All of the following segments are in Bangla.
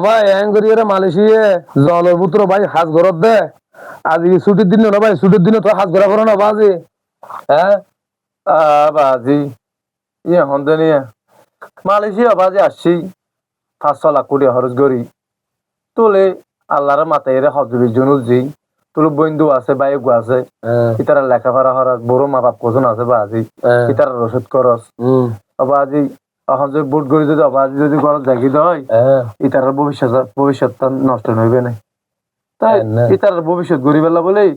ভাই এন করি মালয়েশিয়া জলপুত্র ভাই হাজ ঘরত দে আজি ছুটির দিন না ভাই ছুটির দিনে তো হাজ ঘরা করো না বাজি হ্যাঁ বাজি ইয়ে হন্দে নিয়ে মালয়েশিয়া বাজি আসছি 5-6 লাখ কোটি খরচ করি তোলে আল্লাহর মাথায় এর হজবির জন্য জি তোর বন্ধু আছে বাইক আছে ইতারা লেখাপড়া করার বড় মা বাপ কজন আছে বাজি ইতারা রসদ খরচ বাজি এখন যদি বুট গড়ি যদি বাজি যদি ঘর জাগি দেয় ইতারার ভবিষ্যৎটা নষ্ট হইবে না তাই ইতারার ভবিষ্যৎ গড়ি বেলা বলেই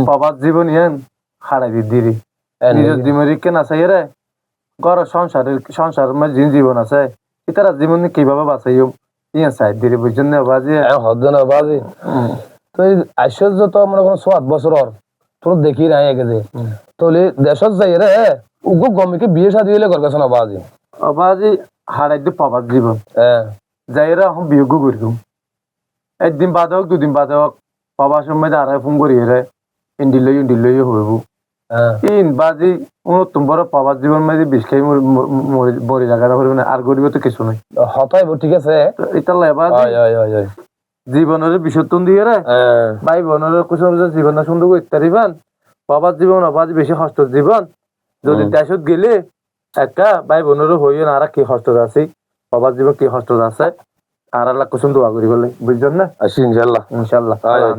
বাবার জীবন ইয়ান হারাই দিদি নিজের জীবন কেন আছে রে ঘর সংসারের মধ্যে জীবন আছে ইতারা জীবন কিভাবে বাঁচাইও ইয়া সাইড দিদি বুঝছেন না বাজি হদ্দ না বাজি তো আশ্চর্য তো মনে করো 7 বছর তোর দেখি নাই আগে যে তোলে দেশত যাই রে উগো গমিকে বিয়ে শাদী হইলে ঘর কাছে না বাজি বাজি হারাই দি পাবার জীবন যাইরা এখন বিয়োগ করিম একদিন বাদে হোক 2 দিন বাদে হোক পাবার সময় আড়াই ফোন করি রে ইন্ডি লই হইব ইন বাজি নতুন বড় পাবার জীবন মাঝে বিষ খাই মরি জায়গাটা হইব না আর গরিব তো কিছু নাই হতাইব ঠিক আছে এটা লেবা জীবনের বিসর্জন দিয়ে রে ভাই বোনের কুসুম জীবন সুন্দর করতে পারিবেন বাবার জীবন বাজি বেশি কষ্ট জীবন যদি দেশত গেলে একটা ভাই বোনেরও হইও না আর কি কষ্ট আছে বাবার জীবন কি কষ্ট আছে আর আল্লাহ কুসুম দোয়া করি বলে বুঝছেন না ইনশাআল্লাহ ইনশাআল্লাহ